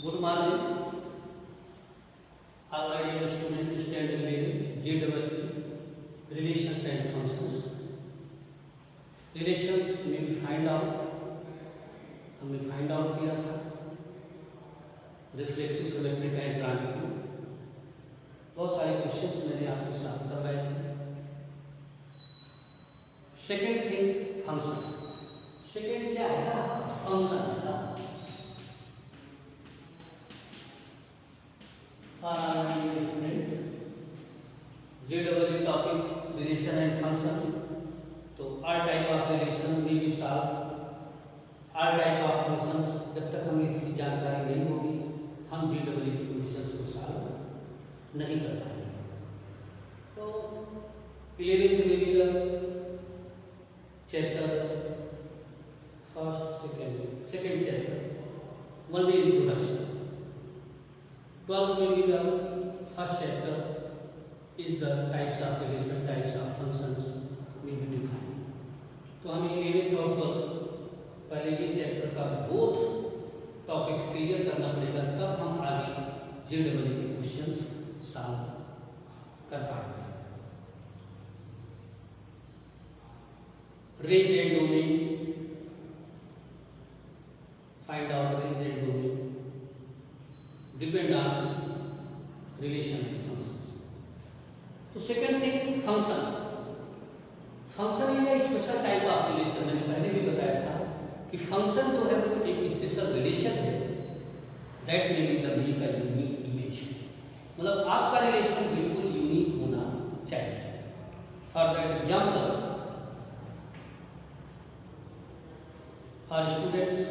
Good morning, all my dear students, standard living, GW, relations and functions. Relations में भी find out हमने find out किया था, reflexive, symmetric and transitive. बहुत सारे क्वेश्चंस मैंने आपके साथ करवाए थे। Second thing function. सेकेंड क्या है ना, फंक्शन है ना। JW topic relation and function. तो आर टाइप ऑफ रिलेशन में भी साथ आर टाइप ऑफ फंक्शंस, जब तक हमें इसकी जानकारी नहीं होगी हम JW के क्वेश्चंस को सॉल्व नहीं कर पाएंगे। तो 11th में भी chapter first second chapter one में इंट्रोडक्शन। 12th में भी first chapter is the types of relation, types of functions में भी डिफाइन। तो हमें 11th और 12th पहले ये चैप्टर का बोथ टॉपिक्स क्लियर करना पड़ेगा, तब हम आगे JW के क्वेश्चंस सॉल्व कर पाएंगे। Range and domain, find out range and domain depend on relation and functions. तो second thing function. Function is a special type of relation. मैंने पहले भी बताया था कि फंक्शन जो है वो एक स्पेशल रिलेशन है that may be the make a unique image. मतलब आपका रिलेशन बिल्कुल यूनिक होना चाहिए। For that example, for students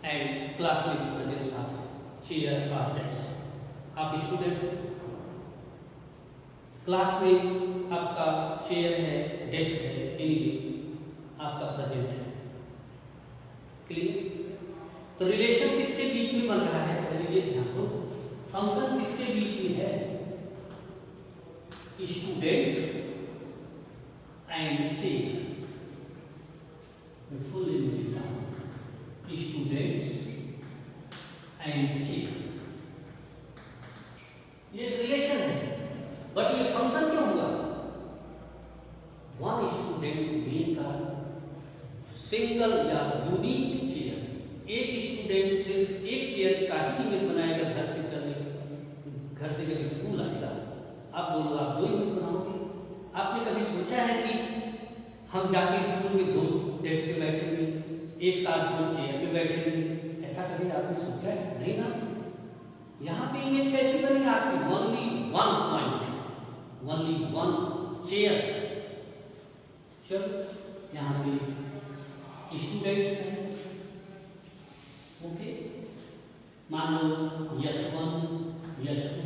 and class में प्रेजेंस ऑफ चेयर और डेस्क। आप स्टूडेंट, क्लास में आपका चेयर है, डेस्क है, एनीवे आपका प्रेजेंट है। क्लियर? तो रिलेशन किसके बीच में बन रहा है, पहले ये ध्यान दो। फंक्शन किसके बीच में है? Student and chair. Full students and chair, ये रिलेशन है। बट ये फंक्शन क्यों हुआ? One student make a single या यूनिक चेयर। एक स्टूडेंट सिर्फ एक चेयर का ही इमेज बनाएगा घर से जब स्कूल आएगा। आप बोलो आप दो इमेज बनाओगे? आपने कभी सोचा है कि हम जाके स्कूल में दो डेस्क पे बैठेंगे, एक साथ दो चेयर पे बैठेंगे? ऐसा कभी आपने सोचा है? नहीं ना। यहाँ पे इमेज कैसे बनी आपकी? Only one point, only one chair. चलो यहाँ पे स्टूडेंट्स हैं, ओके। मान लो S1, S2,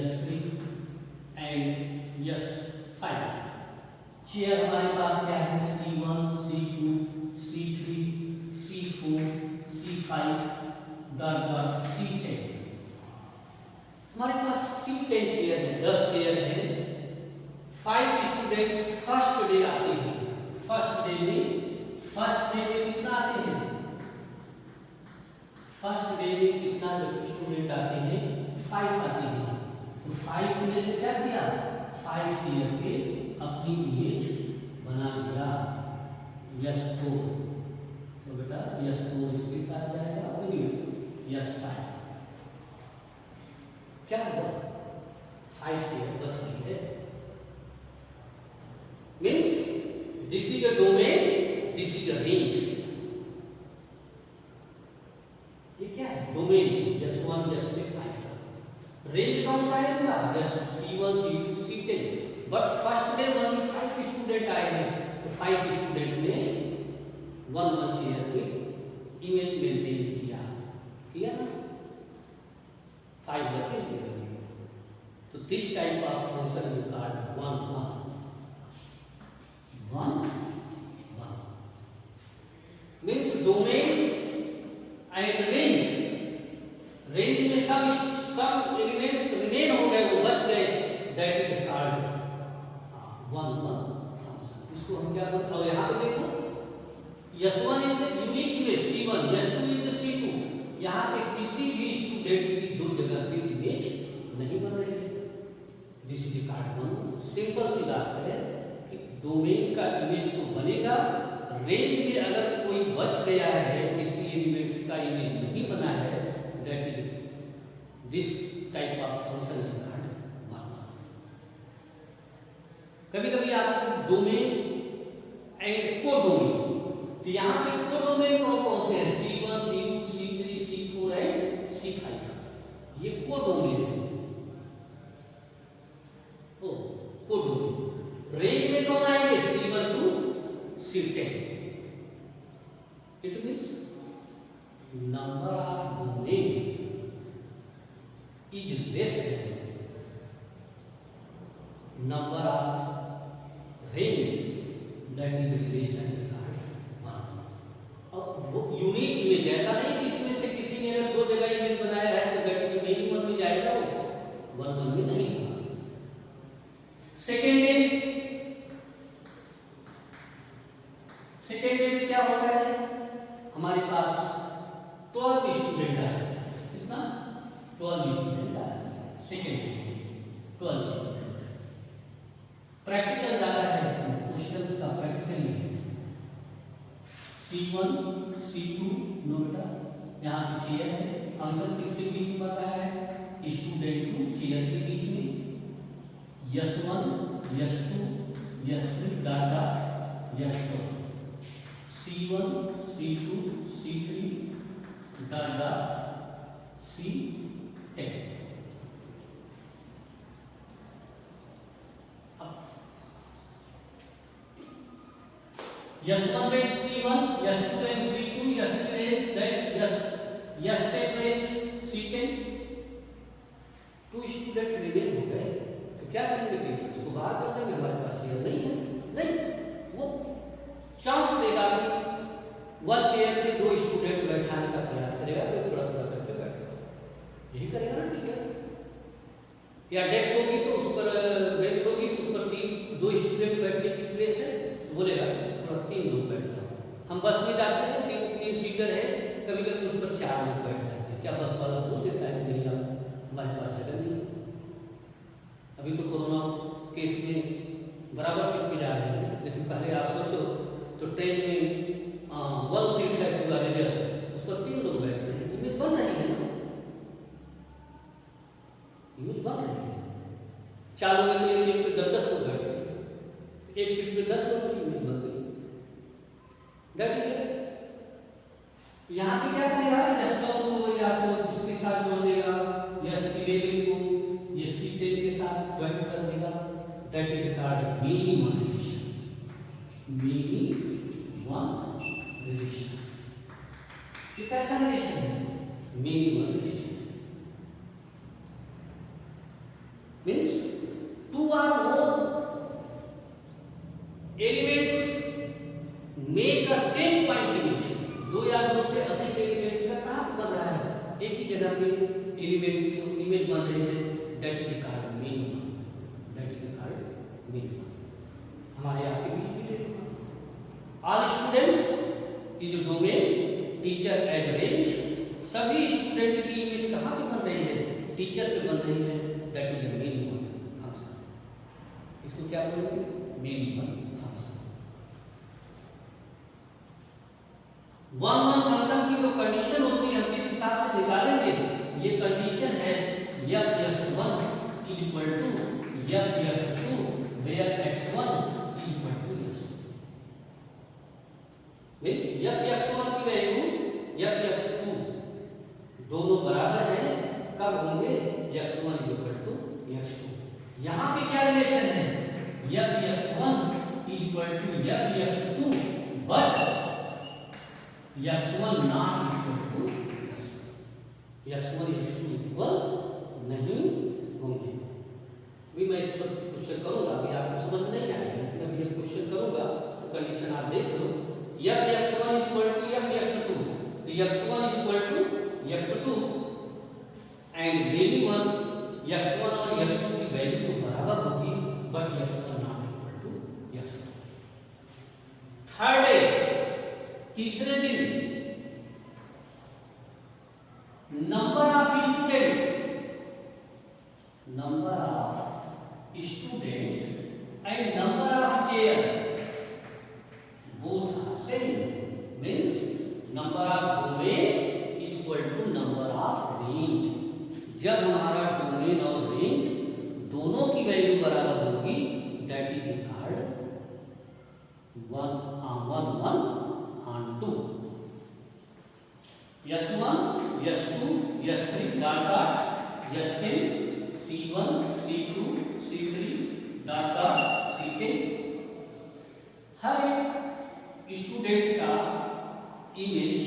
S3 and S5। Chair हमारे पास क्या है? C1, C2, C3, C4, C5 dot C10। हमारे पास C10 चेयर है, 10 चेयर है। 5 स्टूडेंट फर्स्ट डे आते हैं। फर्स्ट डे में कितना आते हैं? फर्स्ट डे में कितना स्टूडेंट आते हैं? 5 आते हैं। तो 5 ने क्या किया? 5 चेयर पे अपनी इमेज बना दिया S4। तो बेटा S4 इसके साथ जाएगा और S5। क्या हुआ? 5 चेयर बच गई है। Means this is a domain, this is a range. ये क्या है? Domain S1, S3, 5। रेंज कौन सा है पूरा? C1, C2, C10। But first day only 5 student आए हैं, तो 5 स्टूडेंट ने वन चेयर पे इमेज मेंटेन किया ना? 5 बचे हुए। तो this type of function is called one. Means domain and range. Range में सब एलिमेंट्स रिमेन हो गए, वो बच गए, that is called one function. इसको हम क्या बोलते हैं? और यहाँ पे देखो S1 is unique image C1, S2 is C2। यहाँ पे सिंपल सी बात है कि डोमेन का इमेज तो बनेगा, रेंज में अगर कोई बच गया है, किसी एलिमेंट का इमेज नहीं बना है, that is this type of function is called one. कभी कभी आप डोमेन एंड कोडोमेन, तो यहाँ पे कोडोमेन कौन से हैं? C1, C2, C3, C4 and C5, ये कोडोमेन है। ओ कोडोमेन रेंज में कौन आएंगे? C1 to C10। It means number of domain is less than number of range, that is relation is called one. अब वो यूनिक इमेज, ऐसा नहीं कि इसमें से किसी ने अगर दो जगह इमेज बनाया है तो दैट इज मेनी वन में जाएगा, वो वन में नहीं होगा। सेकेंड डे में क्या होता है? हमारे पास 12 स्टूडेंट आए। कितना? 12 स्टूडेंट आए। Second day 12 student. प्रैक्टिकल ज़्यादा है इसमें, क्वेश्चंस का प्रैक्टिकल ही है। C1, C2 नो बेटा, यहाँ पे चेयर है, फंक्शन किसके बीच में बता है? स्टूडेंट टू चेयर के बीच में। S1, S2, S3 data S4, C1, C2, C3 data C10। S1 range C1, S2 range C2, S3 range S10 range C10। Two student remain हो गए, तो क्या करेंगे टीचर? उसको बाहर कर देंगे, हमारे पास चेयर नहीं है। नहीं, वो चांस देगा कि वन चेयर पे दो स्टूडेंट बैठाने का प्रयास करेगा, तो थोड़ा थोड़ा करके बैठेगा, यही करेगा ना टीचर। या डेस्क होगी तो उस पर, बेंच होगी तो उस पर दो स्टूडेंट बैठने की प्लेस है, तो बोलेगा थोड़ा 3 लोग बैठ जाओ। हम बस में जाते हैं, 3 सीटर है, कभी कभी उस पर 4 लोग बैठ जाते हैं। क्या बस वाला बोल देता है नहीं आप, हमारे पास जगह नहीं है। अभी तो कोरोना केस में बराबर सीट पे जा रहे हैं, लेकिन पहले आप सोचो तो ट्रेन में 1 सीट है पूरा रिजर्व, उस पर 3 लोग बैठ रहे हैं। इमेज बन रही है ना, इमेज बन रही है। चालू में तो एक पे 10 लोग बैठे थे, तो एक सीट पे 10 लोग की इमेज बन गई। दैट इज यहाँ पे क्या करेगा? S1 को या तो उसके साथ जोड़ देगा, या S11 को ये C10 के साथ ज्वाइन कर देगा। That is called minimum relation. Minimum relation ये कैसा रिलेशन है? Minimum relation means 2 or more elements make a same point image. 2 या 2 से अधिक एलिमेंट का कहाँ पे बन रहा है? एक ही जगह पे एलिमेंट्स इमेज बन रहे हैं, that is called minimum. That is called minimum. हमारे यहाँ के बीच भी देखो, all students is domain, teacher as range. सभी स्टूडेंट की इमेज कहाँ पे बन रही है? टीचर पे बन रही है, दैट इज मिनिमम फंक्शन। इसको क्या बोलेंगे? Minimum function. 1 फंक्शन की जो कंडीशन होती है, हम किस हिसाब से निकालेंगे? ये कंडीशन है f(x1) is equal to f(x2) where x1 is equal to x2। Means f(x1) की वैल्यू f(x2) दोनों बराबर हैं, कब होंगे? x1 is equal to x2। यहाँ पे क्या रिलेशन है? f(x1) is equal to f(x2) but x1 not equal to x1 x2 equal नहीं होंगे। अभी मैं इस पर क्वेश्चन करूंगा, अभी आपको समझ नहीं आएगा, लेकिन अभी ये क्वेश्चन करूंगा तो कंडीशन आप देख लो। f(x1) इक्वल टू f(x2), तो x1 equal to x2 and minimum x1 और x2 की वैल्यू तो बराबर होगी, but x1 not equal to x2। Third day, तीसरे दिन, number of student and number of chair both are same, means number of domain is equal to number of range. जब हमारा domain और range दोनों की वैल्यू बराबर होगी, that is called 1 1 S1 S2 S3 dot dot S10 C1 C2 C3 dot dot C10। हर एक student का image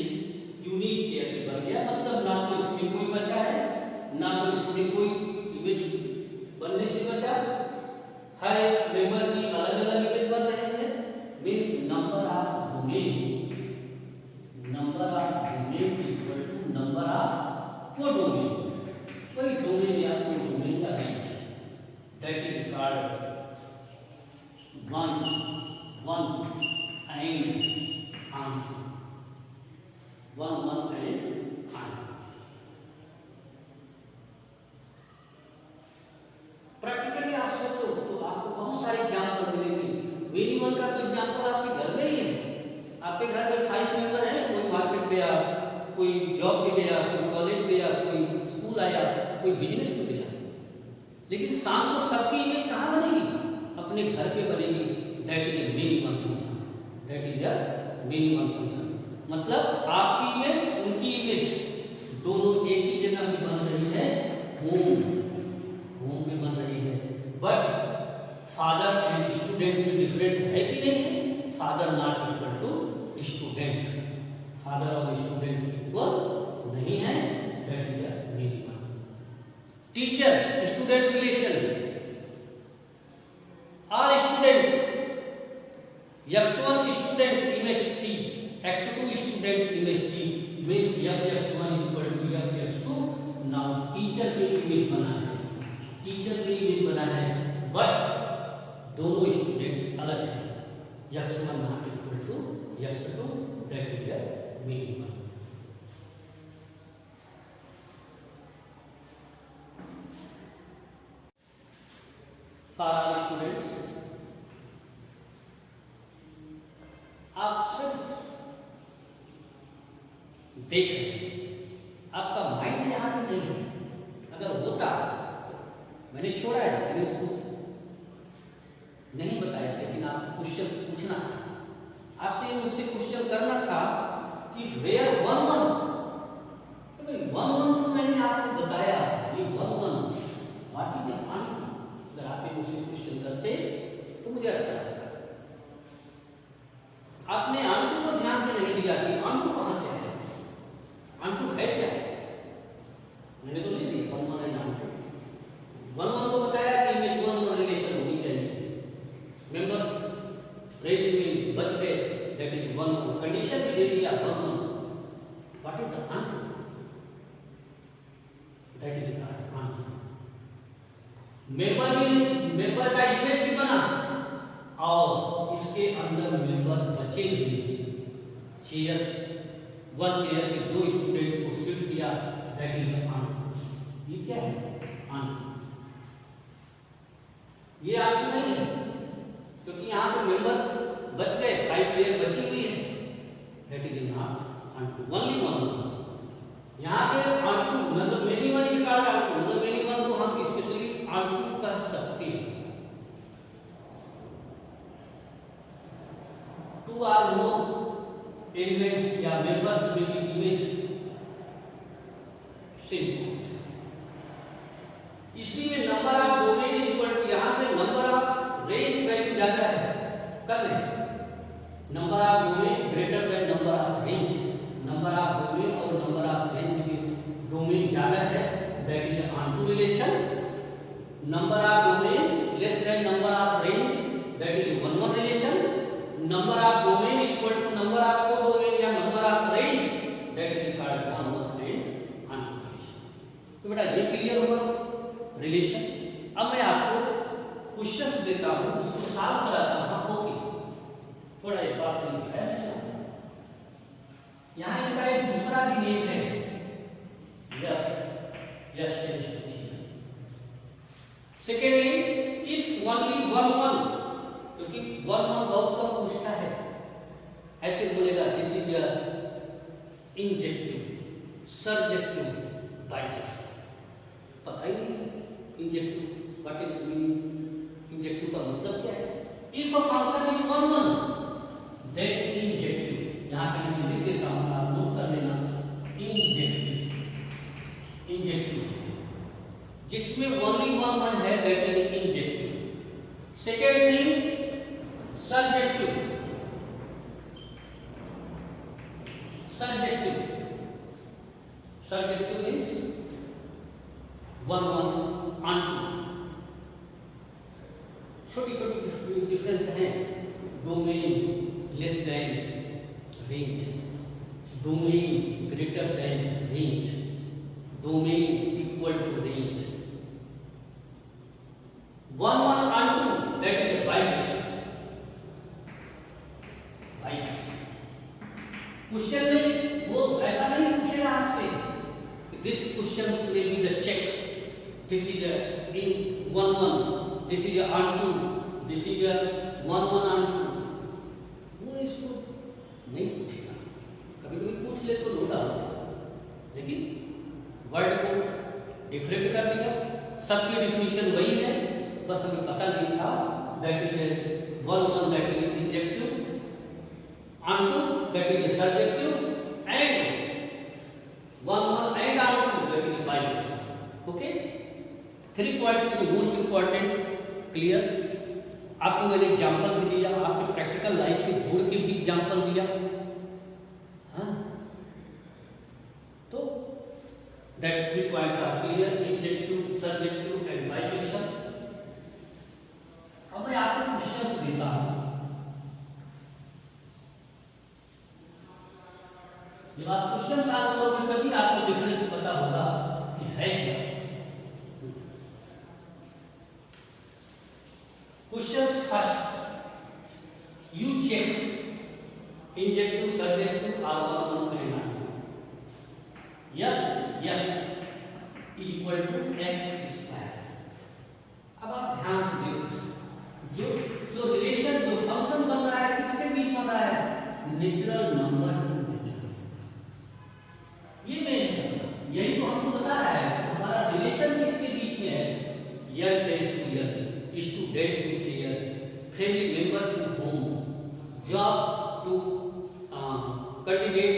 unique chair पे बन गया, मतलब ना तो इसमें कोई बचा है ना तो इसमें कोई इमेज बनने से बचा। हर एक मेंबर की अलग अलग इमेज बन रही है, means number of domain equal to number of codomain, कोई डोमेन या कोडोमेन का range, that is called 1 1 and answer 1 1 and answer. Practically आप सोचो तो आपको बहुत सारे एग्जाम्पल मिलेंगे। मिनिमम का तो एग्जाम्पल आपके घर में ही है। आपके घर में 5 मेंबर हैं, कोई मार्केट गया, कोई जॉब पे गया, कोई कॉलेज गया, कोई स्कूल आया, कोई बिजनेस पे गया, लेकिन शाम को सबकी इमेज कहाँ बनेगी? अपने घर पे बनेगी। That is a minimum function, that is a minimum function. मतलब आपकी इमेज उनकी इमेज दोनों एक ही जगह पे बन रही है, होम में बन रही है, बट फादर एंड स्टूडेंट में डिफरेंट है कि नहीं है? Father not equal to student, father और स्टूडेंट इक्वल नहीं है, that is a minimum. Teacher student relation, all student x1 student image t, x2 student image t, means f(x1) equal to f(x2). Now teacher की image बना है, teacher की image बना है, but दोनों स्टूडेंट अलग हैं, x1 not equal to x2, that is a minimum. For all students, आप सिर्फ देख रहे हैं, आपका माइंड यहाँ पे नहीं है। अगर होता तो मैंने छोड़ा है, मैंने उसको नहीं बताया, लेकिन आपको क्वेश्चन पूछना था, आपसे मुझसे क्वेश्चन करना था कि वेयर 1 1, तो भाई 1 1 तो मैंने आपको बताया, ये 1 1 व्हाट इज द आंसर। अगर आप मुझसे क्वेश्चन करते तो मुझे अच्छा लगता। आपने आंटू को ध्यान में नहीं दिया कि आंटू कहां से है, आंटू है क्या? मैंने तो नहीं दिया 1 1 एंड आंटू। 1 1 तो बताया कि इमेज 1 1 रिलेशन होनी चाहिए, मेंबर रेंज में बच गए, दैट इज 1 1। कंडीशन भी दे दिया 1 1। What is the onto? That is the answer. Member का इमेज भी बना और इसके अंदर मेंबर बचे हुए, चेयर 1 चेयर के 2 स्टूडेंट को शिफ्ट किया, दैट इज आंसर। ये क्या है? आंसर। ये आंसर नहीं है, क्योंकि यहाँ पे मेंबर बच गए, 5 चेयर बची हुई है, that is not answer, only 1 1। यहाँ पे आंसर मतलब मिनिमम ही कार्ड आंसर, मतलब मिनिमम को हम स्पेशली आंसर कह सकते हैं। 2 or more elements या members में भी इमेज सेम। इसीलिए number of domain is equal to, यहाँ पे नंबर ऑफ रेंज वैल्यू ज्यादा है, कम है। Number of domain greater than number of range, number of domain और नंबर ऑफ रेंज में डोमेन ज्यादा है, that is onto relation. Number of domain less than number of range, that is 1 1 relation. Number of domain equal to number of codomain या number of range, that is called 1 1 and on relation. तो बेटा ये clear होगा relation. अब मैं आपको questions देता हूं, उसको सॉल्व कराता हूं। ओके, थोड़ा एक बात है, यहाँ इनका एक दूसरा भी नेम है, yes yes. Second name, if only 1 1 one one बहुत कम पूछता है, ऐसे बोलेगा this is injective, surjective, bijective. पता ही नहीं injective what is meaning, injective का मतलब क्या है। If a function is one one then injective, यहाँ पे मैं लिख देता हूँ, आप नोट कर लेना। इंजेक्टिव, इंजेक्टिव जिसमें ओनली वन वन है that is injective. Second thing surjective, surjective, surjective means one one onto. छोटी छोटी डिफरेंस है, domain less than range, domain greater than range, domain equal to range. One one onto that is bijection, bijection. Question नहीं, वो ऐसा नहीं पूछेगा आपसे this question will be the check, this is in one one, this is on to, this is one one onto, वो इसको नहीं पूछेगा। कभी कभी पूछ ले तो नो डाउट, लेकिन वर्ड को डिफरेंट कर दिया, सबकी डिफिनीशन वही है, बस हमें पता नहीं था that is one one that is injective, onto that is surjective, and one one and onto that is bijection. Okay, 3 points is most important. Clear? आपको मैंने एग्जाम्पल भी दिया, आपके प्रैक्टिकल लाइफ से जोड़ के भी एग्जाम्पल दिया। हाँ, तो that 3 points are clear, injective, surjective and bijection. अब मैं आपको क्वेश्चंस देता हूँ। जब आप क्वेश्चन सॉल्व करोगे तभी आपको डिफरेंस पता होगा कि है क्या। Question first, you check injective, surjective are one one and onto. Yes is equal to x square. अब आप ध्यान से देखो, जो रिलेशन, जो फंक्शन बन रहा है किसके बीच बन रहा है, नेचुरल नंबर। ये मेन, यही तो हमको बता रहा है हमारा रिलेशन किसके बीच में है, year tends to year, student to chair, family member to home, job to candidate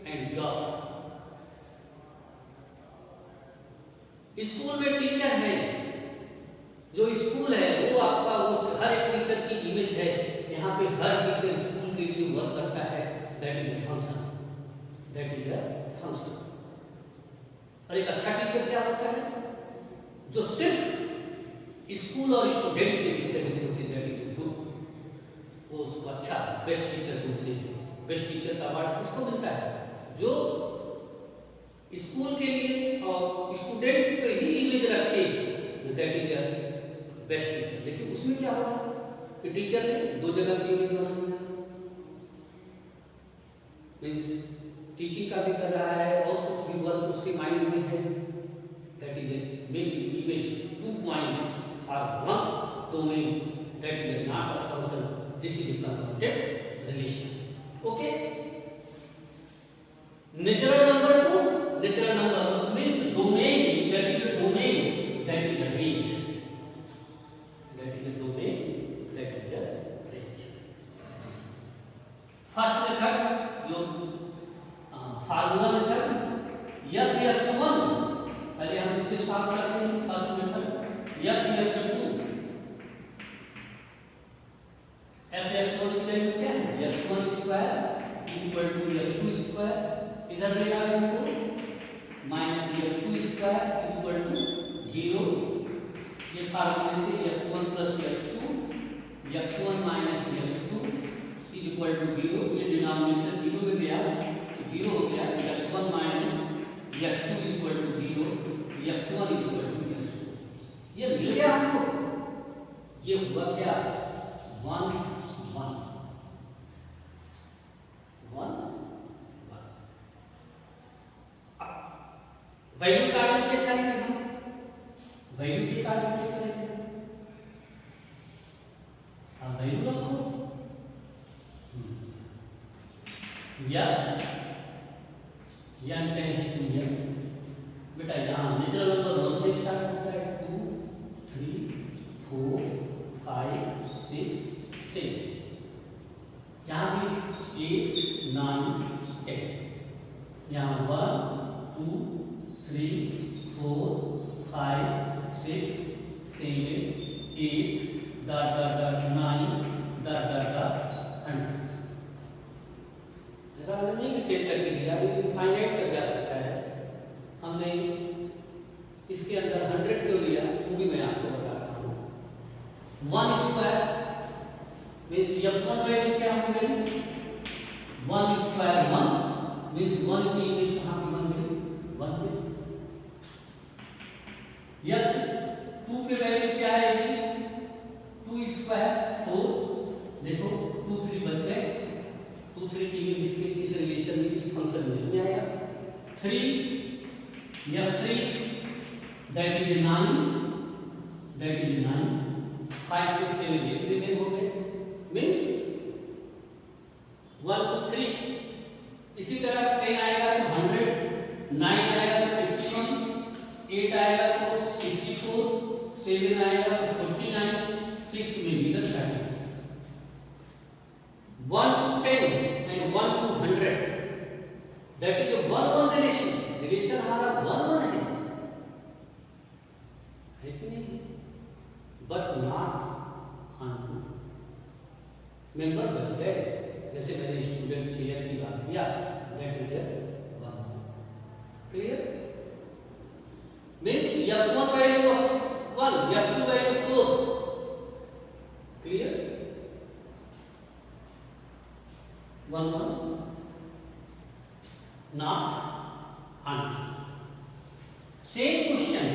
and job. School में टीचर है, जो स्कूल है वो आपका, वो हर एक टीचर की इमेज है, यहाँ पे हर टीचर स्कूल के लिए वर्क करता है, that is a function, that is a function. और एक अच्छा टीचर क्या होता है, जो सिर्फ स्कूल और स्टूडेंट के विषय में सोचे, दैट इज गुड, वो उसको अच्छा बेस्ट टीचर बोलते हैं। बेस्ट टीचर का अवार्ड किसको मिलता है, जो स्कूल के लिए और स्टूडेंट पे ही इमेज रखे, that is a best teacher. लेकिन उसमें क्या होगा कि टीचर ने दो जगह की इमेज बनानी है, मीन्स टीचिंग का भी कर रहा है और कुछ भी वर्क उसके माइंड में है, that is may be image 2 point are one domain, that is not a function, this is a converted relation. Okay, natural number 2, natural number means domain, that is a domain, that is a range, that is a domain, that is a range. First method जो formula method, f(x1), पहले हम इससे start करते हैं। First method f(x2), f(x1) की value क्या है, x1 square equal to x2 square, इधर ले आओ इसको, minus x2 square equal to 0। ये फार्मूले से x1 plus x2, x1 minus x2 is equal to 0, ये डिनोमिनेटर 0 में गया, 0 हो गया, x1 minus x2 equal to 0, x1 equal to x2। ये मिल गया हमको, ये हुआ क्या, 1 1 1 1। वैल्यू का आर्डर चेक करेंगे हम, वैल्यू के आर्डर चेक करेंगे। अब वैल्यू रखो, या n टेंस टू n। बेटा यहाँ नेचुरल नंबर 1 से स्टार्ट होता है, 2 3 4 5 6 7, यहाँ भी 8 9 10, यहाँ 1 2 3 4 5 6 7 8 dot dot dot 9 dot dot dot 100। ऐसा नहीं कि 10 तक दिया, ये इनफाइनाइट तक जा सकता है। हमने इसके अंदर 100 क्यों लिया वो भी मैं आपको बता रहा हूँ। 1 स्क्वायर मीन्स F1 बाई क्या होंगे, 1 स्क्वायर 1 मीन्स 1 की इंग्लिश कहाँ पे बन गई, 1 पे। F2 के वैल्यू क्या है, 2 स्क्वायर 4, देखो 2 3 बच गए, 2 3 की इसके इस रिलेशन में इस फंक्शन में नहीं आएगा। 3 F3 दैट इज 9, 5 6 7 8 रिमेन हो गए, मीन्स 1 2 3। इसी तरह 10 आएगा तो 100, 9 आएगा तो 51, 8 आएगा तो 64, 7 आएगा तो 49, 6 में भी 36। 1 to 10 and 1 to 100 that is a 1-1 relation। Relation हमारा 1-1 है कि नहीं, बट नॉट ऑन 2 मेंबर बच गए। जैसे मैंने स्टूडेंट चेयर की बात किया, that is 1-1। Clear means F1 value of 1, F2 value 4। Clear 1-1 not on. Same question,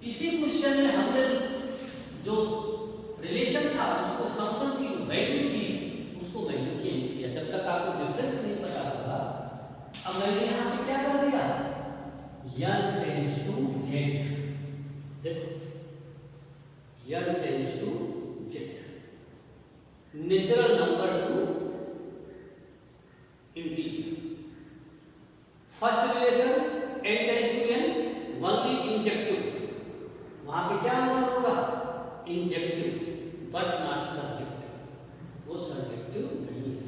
इसी क्वेश्चन में हमने जो रिलेशन था उसको फंक्शन की वैल्यू थी उसको मैंने चेंज किया। जब तक आपको डिफरेंस नहीं पता होगा, अब मैंने यहाँ पे क्या कर दिया, n टेंस टू z। देखो n tends to z, natural number to integer. First relation n tends to n only injective, वहां पे क्या आंसर होगा, इंजेक्टिव बट नॉट सब्जेक्टिव, वो सब्जेक्टिव नहीं है।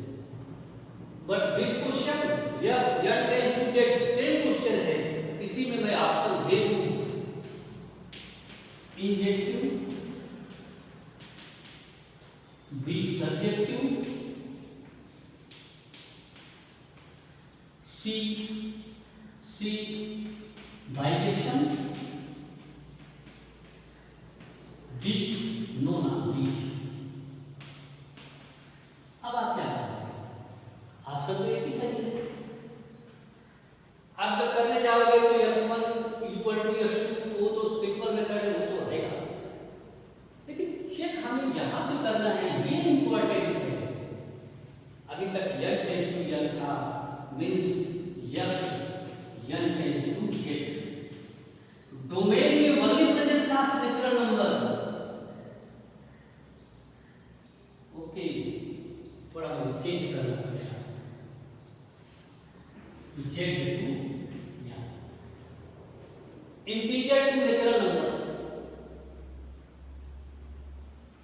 बट दिस क्वेश्चन या n tends to z same question है, इसी में मैं ऑप्शन दे दूं, injective B subjective C bijection D no knowledge. अब आप क्या करेंगे, ऑप्शन तो एक ही सही है। आप जब करने जाओगे तो x1 इक्वल टू x2, वो तो सिंपल मेथड है, वो तो रहेगा। लेकिन चेक हमें यहाँ पे करना है, ये इंपॉर्टेंट है। अभी तक n टेंस टू n था, means n tends to z। Domain में only presence of natural number. Okay, थोड़ा मुझे चेंज करना पड़ेगा, z to integer to natural number,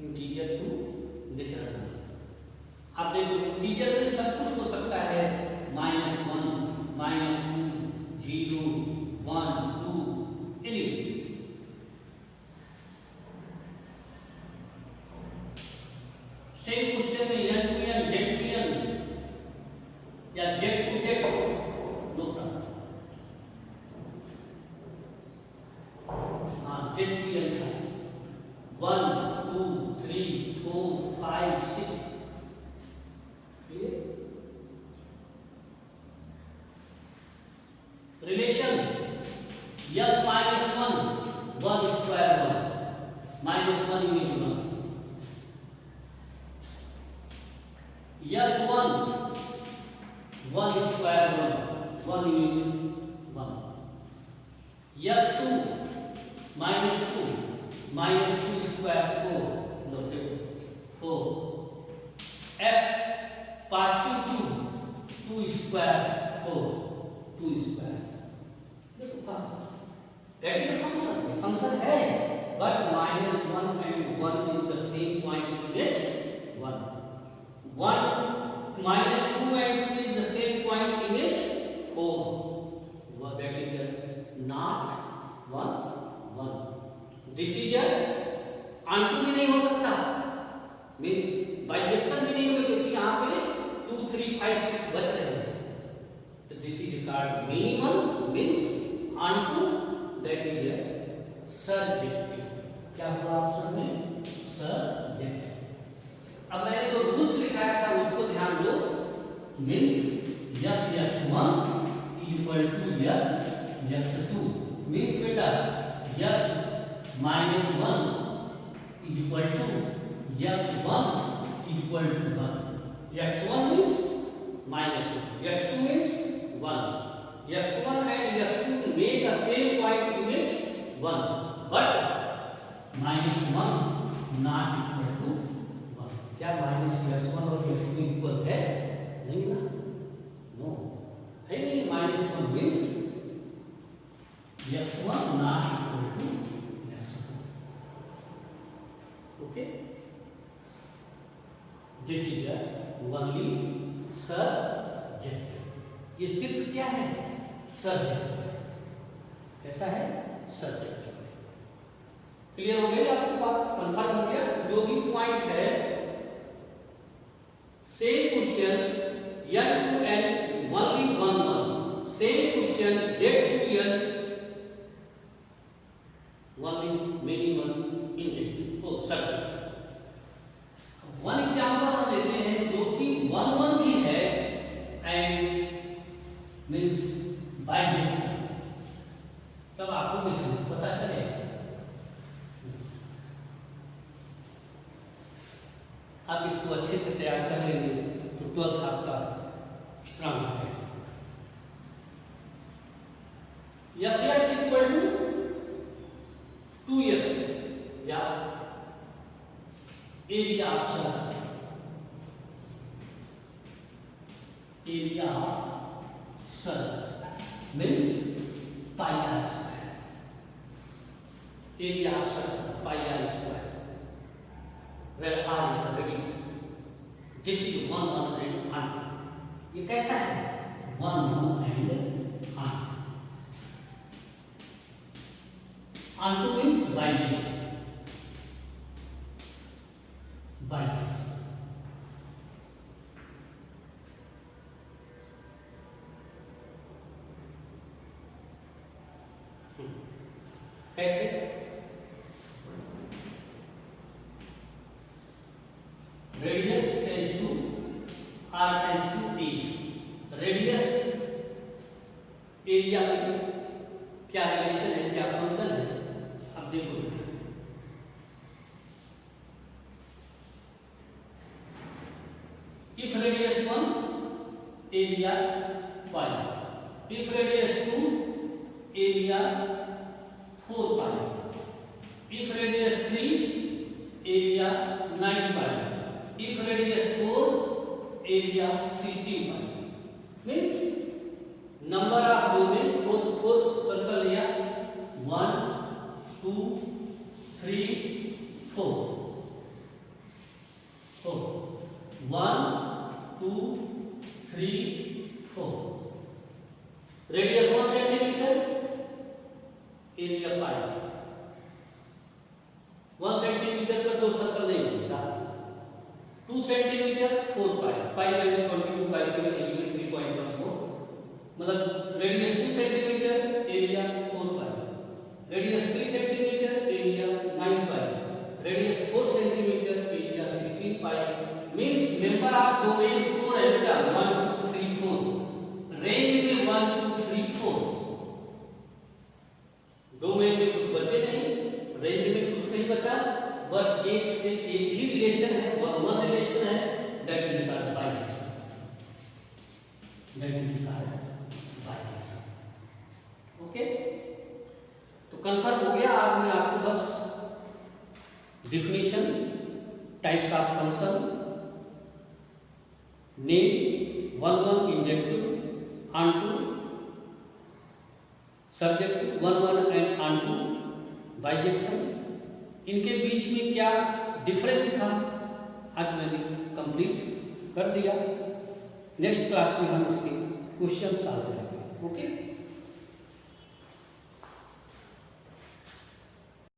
integer to natural number. आप देखो इंटीजर में सब कुछ हो सकता है, -1 -2 0 1 2 एनीवे। सेम क्वेश्चन में n to n z to n या z to z, no problem. हाँ z टू n था, 1 2 3 4 5 6। रिलेशन F -1 1 square 1 -1 image 1, F1 1 square 1 image 1, F2 -2 square 4 4, F +2 2 square 4 2 square. देखो कहा that is the function, function है but -1 and 1 is the same point in which 1 -2 and 2 is the same point in which 4, well, that is not 1 1। This is onto भी नहीं हो सकता, means bijection भी नहीं होगा क्योंकि यहाँ पे 2 3 5 6 बच रहे हैं। तो this is called minimum means onto, that is surjective. क्या हुआ ऑप्शन में सर्जेक्टिव। अब मैंने जो रूल्स लिखाया था उसको ध्यान दो, मीन्स f(x1) = f(x2), मीन्स बेटा f -1 = f(1) = 1, x1 means -2, x2 means 1, x1 and x2 make a same point image 1, but -1 not equal to 1। क्या -x1 और x2 इक्वल है? नहीं ना, नो है नहीं। -1 means x1 not equal to x2। Okay, this is only surjective. ये सिर्फ क्या है? सर्जेक्टिव है। कैसा है? सर्जेक्टिव है। क्लियर हो गया? आपको बात कंफर्म हो गया? जो भी पॉइंट है same questions n to n only 1 1, same question z to n only minimum injective तो सर्जेक्टिव। वन एग्जांपल हम लेते हैं जो कि 1 1 भी है एंड मींस बाइजेक्शन, तब आपको डिफरेंस पता चलेगा। आप इसको अच्छे से तैयार कर लेंगे तो 12th आपका स्ट्रांग हो जाएगा। f(x) = 2x या area of circle, area of circle means πr², area of circle πr², where r is the radius। This is 1 1 and 1। ये कैसा है? 1 1 and 1। onto means bijection, bijection. कैसे? Radius tends to r tends to a। Radius area में क्या relation है, क्या function है? अब देखो, if radius 1 area pi, if radius 2 area 4 pi, if radius 3 area 9 pi, if radius 4 area 16 pi, means number of domain 4 circle लिया 1 2 3 4 1 2 3 4। Radius 1 centimetre, area pi. 1 centimetre पर 2 circle नहीं बनेगा। 2 सेंटीमीटर 4 पाई, पाई में 22 पाई 7 3.14, मतलब radius 2 centimetre, area 4 pi. Radius 3 centimetre, area 9 pi. Radius 4 centimetre, area 16 pi. Means member of domain 4 है बेटा, 1 2 3 4। Range में 1 2 3 4, domain में कुछ बचे नहीं, रेंज में कुछ नहीं बचा, बट एक से एक ही रिलेशन है, वन रिलेशन है, that is called bijection. That is called bijection. Okay, तो कंफर्म हो गया। आज मैं आपको बस definition, types of function, name 1 1 injective, onto subject 1 and onto bijection, इनके बीच में क्या डिफरेंस था आज मैंने कंप्लीट कर दिया। नेक्स्ट क्लास में हम इसके क्वेश्चन सॉल्व करेंगे। ओके।